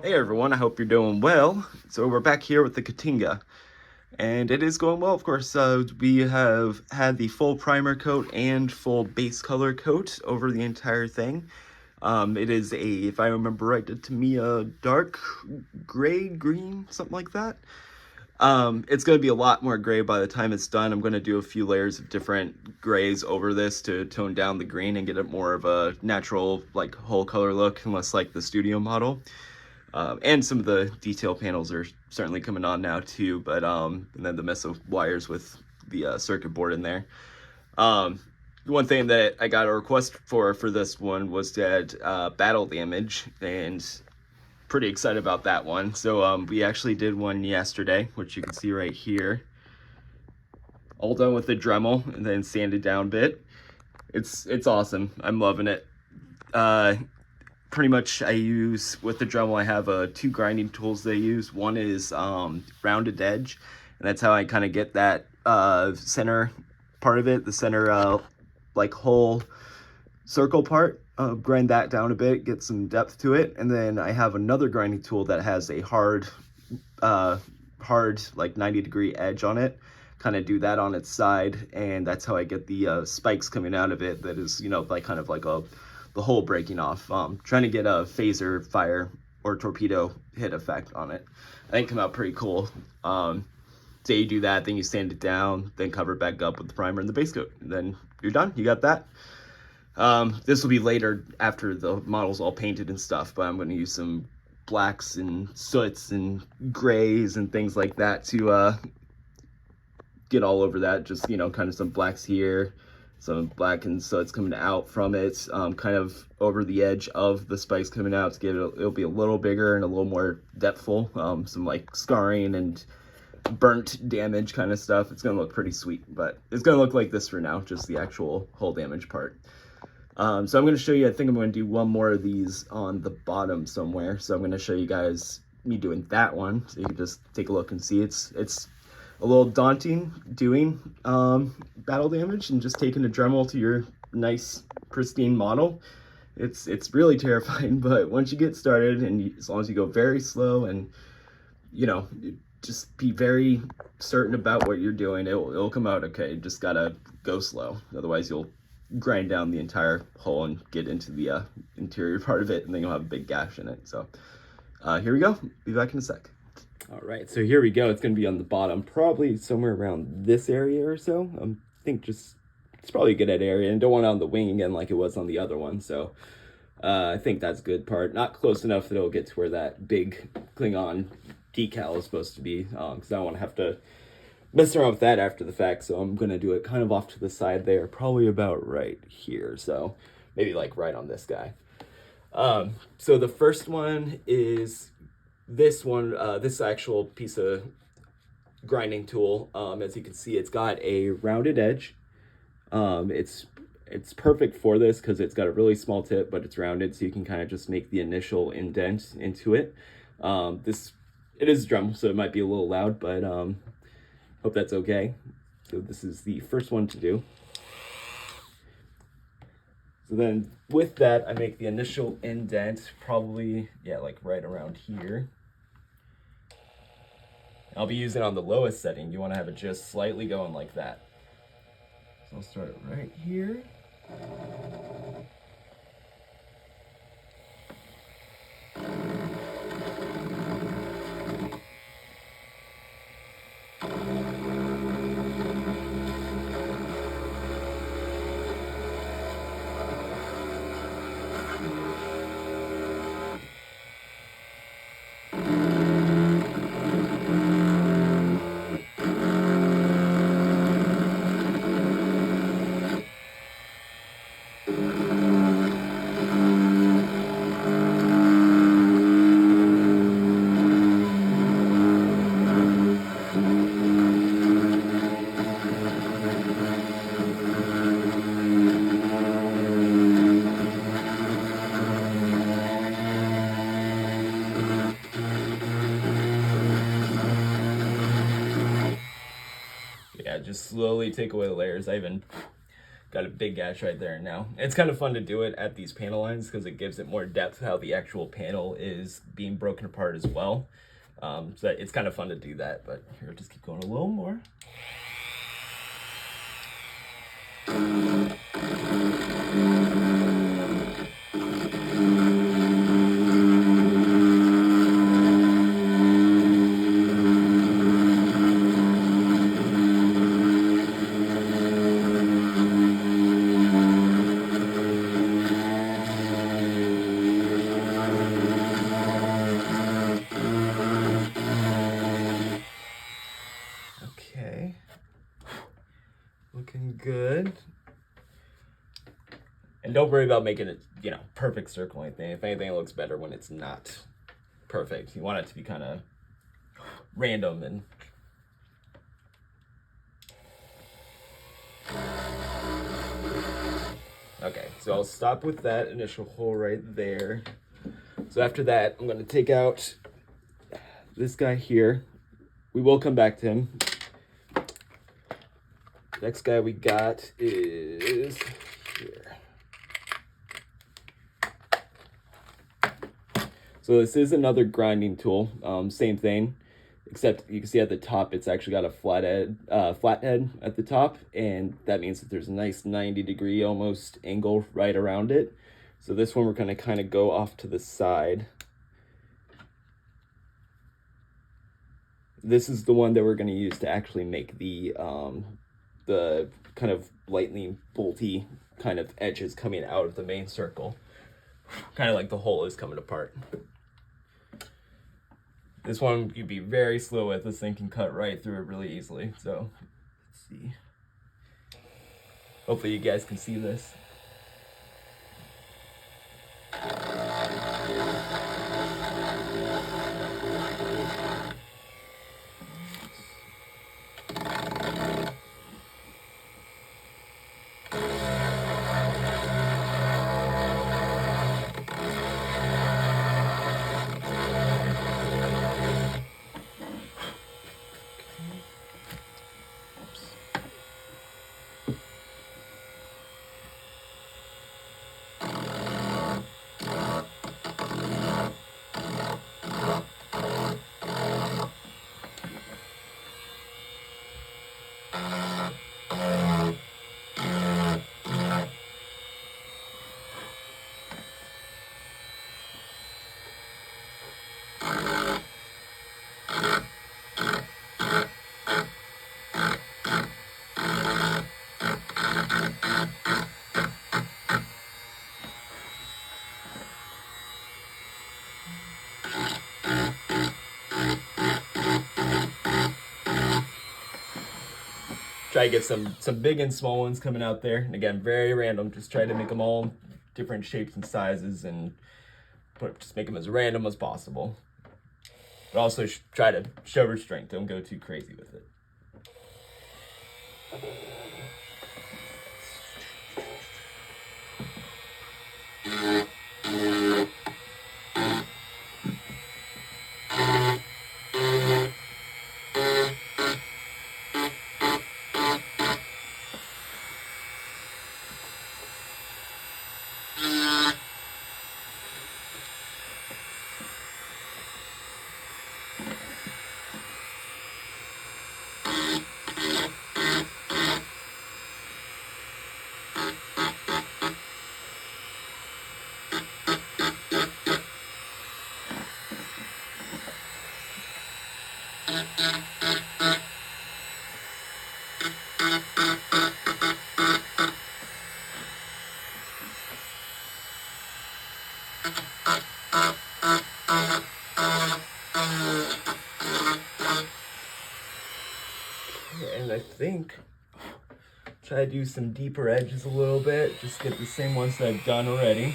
Hey everyone, I hope you're doing well. So we're back here with the K'tinga, and it is going well, of course. We have had the full primer coat and full base color coat over the entire thing. It is if I remember right, to me, a dark gray, green, something like that. It's going to be a lot more gray by the time it's done. I'm going to do a few layers of different grays over this to tone down the green and get it more of a natural, like, whole color look, unless like the studio model. And some of the detail panels are certainly coming on now too, but and then the mess of wires with the circuit board in there. One thing that I got a request for this one was to add battle damage, and pretty excited about that one. So we actually did one yesterday, which you can see right here. All done with the Dremel and then sanded down a bit. It's awesome. I'm loving it. Pretty much I use, with the Dremel, I have two grinding tools they use. One is rounded edge, and that's how I kind of get that center part of it, the center like whole circle part. Grind that down a bit, get some depth to it, and then I have another grinding tool that has a hard like 90-degree edge on it. Kind of do that on its side, and that's how I get the spikes coming out of it. That is, like kind of like the hole breaking off. Trying to get a phaser fire or torpedo hit effect on it. I think come out pretty cool. So you do that, then you sand it down, then cover it back up with the primer and the base coat, and then you're done. You got that. This will be later after the model's all painted and stuff, but I'm going to use some blacks and soots and grays and things like that to get all over that. Just, kind of some blacks here, some black and soots coming out from it, kind of over the edge of the spikes coming out to get it, it'll be a little bigger and a little more depthful. Some like scarring and burnt damage kind of stuff. It's gonna look pretty sweet, but it's gonna look like this for now, just the actual hole damage part. So I'm going to show you, I think I'm going to do one more of these on the bottom somewhere. So I'm going to show you guys me doing that one, so you can just take a look and see. It's a little daunting doing battle damage and just taking a Dremel to your nice pristine model. It's really terrifying, but once you get started, and as long as you go very slow and just be very certain about what you're doing, it'll come out okay. You just gotta go slow, otherwise you'll grind down the entire hole and get into the interior part of it, and then you'll have a big gash in it. So here we go. Be back in a sec. All right, so here we go. It's going to be on the bottom, probably somewhere around this area or so. I think it's probably a good area, and don't want it on the wing again like it was on the other one. So I think that's a good part. Not close enough that it'll get to where that big Klingon decal is supposed to be, because I don't want to have to mess around with that after the fact. So I'm going to do it kind of off to the side there, probably about right here. So maybe like right on this guy. So the first one is this one, this actual piece of grinding tool. As you can see, it's got a rounded edge. It's perfect for this because it's got a really small tip, but it's rounded, so you can kind of just make the initial indent into it. It is Dremel, so it might be a little loud, but hope that's okay. So this is the first one to do. So then with that, I make the initial indent, probably, like right around here. I'll be using it on the lowest setting. You want to have it just slightly going like that. So I'll start it right here. Just slowly take away the layers. I even got a big gash right there now. It's kind of fun to do it at these panel lines because it gives it more depth how the actual panel is being broken apart as well. So it's kind of fun to do that, but here, just keep going a little more. Okay, looking good. And don't worry about making it, you know, perfect circle or anything. If anything, it looks better when it's not perfect. You want it to be kind of random and okay, so I'll stop with that initial hole right there. So after that, I'm going to take out this guy here. We will come back to him. Next guy we got is here. So this is another grinding tool, same thing, except you can see at the top it's actually got a flathead at the top, and that means that there's a nice 90-degree almost angle right around it. So this one we're going to kind of go off to the side. This is the one that we're going to use to actually make the kind of lightning bolty kind of edges coming out of the main circle, kind of like the hole is coming apart. This one you'd be very slow with. This thing can cut right through it really easily. So let's see. Hopefully you guys can see this. Try to get some big and small ones coming out there. And again, very random. Just try to make them all different shapes and sizes and just make them as random as possible. But also try to show restraint. Don't go too crazy with it. And I think try to do some deeper edges a little bit. Just get the same ones that I've done already.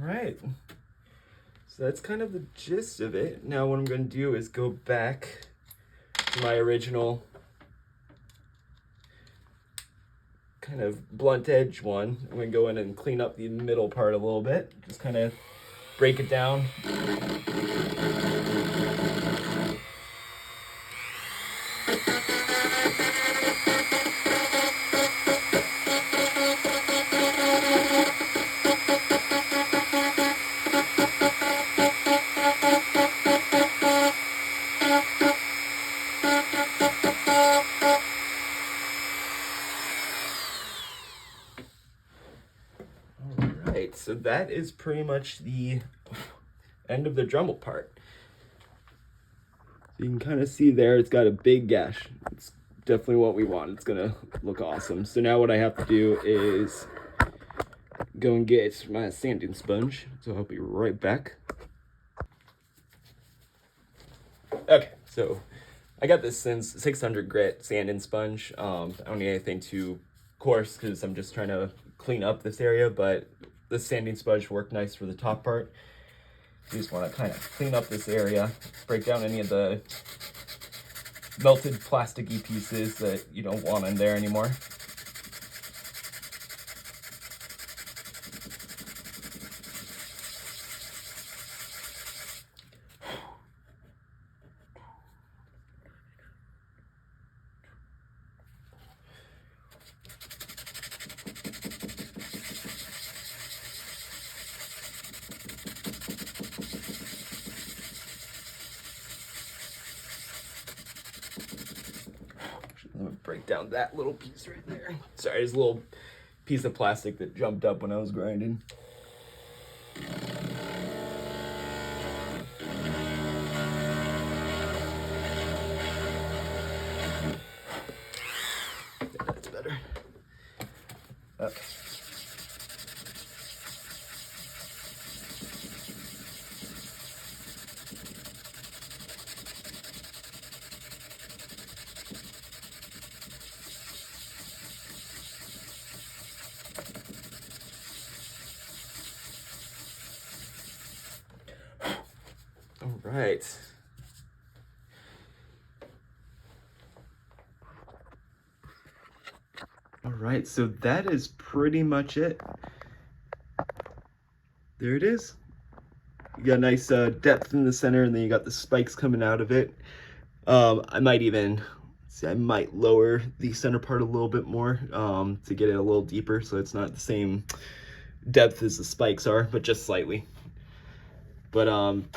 Alright, so that's kind of the gist of it. Now what I'm going to do is go back to my original kind of blunt edge one. I'm going to go in and clean up the middle part a little bit, just kind of break it down. Alright, so that is pretty much the end of the Dremel part. So you can kind of see there, it's got a big gash. It's definitely what we want. It's gonna look awesome. So now what I have to do is go and get my sanding sponge. So I'll be right back. Okay, so I got this since 600 grit sanding sponge. I don't need anything too coarse because I'm just trying to clean up this area, but this sanding sponge worked nice for the top part. You just want to kind of clean up this area, break down any of the melted plasticky pieces that you don't want in there anymore. I'm gonna break down that little piece right there. Sorry, there's a little piece of plastic that jumped up when I was grinding. Yeah, that's better. Okay. All right. All right, so that is pretty much it. There it is. You got a nice depth in the center, and then you got the spikes coming out of it. I might lower the center part a little bit more to get it a little deeper, so it's not the same depth as the spikes are, but just slightly. But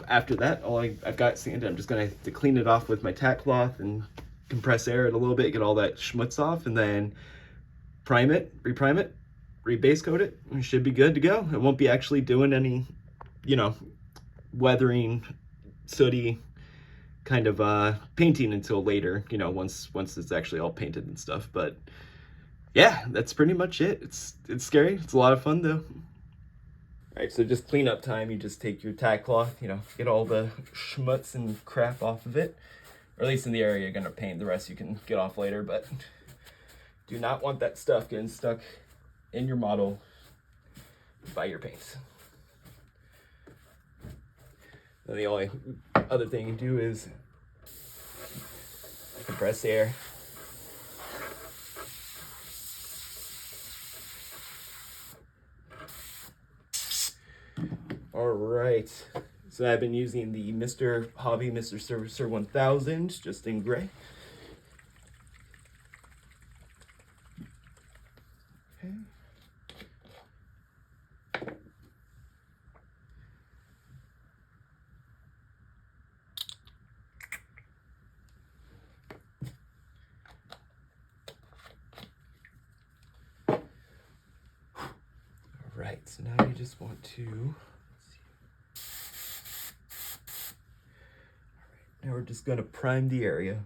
after that, I've got sand. I'm just gonna have to clean it off with my tack cloth and compress air it a little bit, get all that schmutz off, and then prime it, re-base coat it, and it should be good to go. It won't be actually doing any, weathering, sooty kind of painting until later, once it's actually all painted and stuff. But yeah, that's pretty much it. It's scary. It's a lot of fun though. All right, so just cleanup time. You just take your tack cloth, get all the schmutz and crap off of it, or at least in the area you're gonna paint. The rest you can get off later, but do not want that stuff getting stuck in your model by your paints. And the only other thing you do is compress air. All right, so I've been using the Mr. Hobby Mr. Servicer 1000, just in gray. Okay. All right, so now you just want to, now we're just going to prime the area.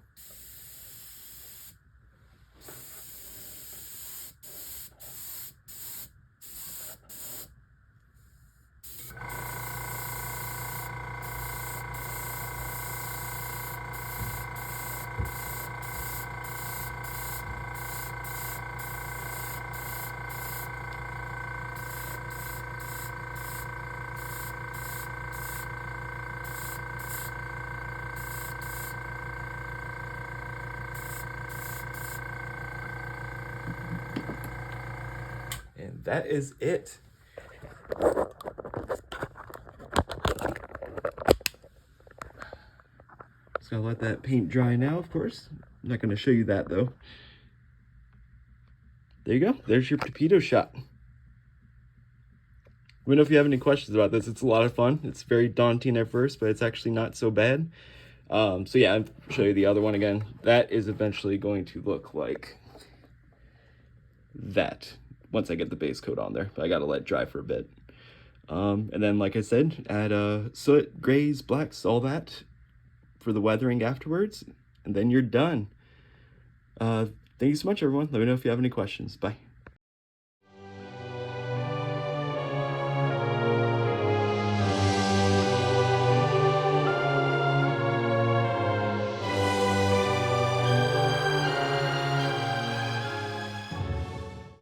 And that is it. Just gotta let that paint dry now, of course. I'm not gonna show you that though. There you go, there's your torpedo shot. Let me know if you have any questions about this. It's a lot of fun. It's very daunting at first, but it's actually not so bad. So yeah, I'll show you the other one again. That is eventually going to look like that once I get the base coat on there, but I gotta let it dry for a bit. And then, like I said, add soot, grays, blacks, all that for the weathering afterwards, and then you're done. Thank you so much, everyone. Let me know if you have any questions. Bye.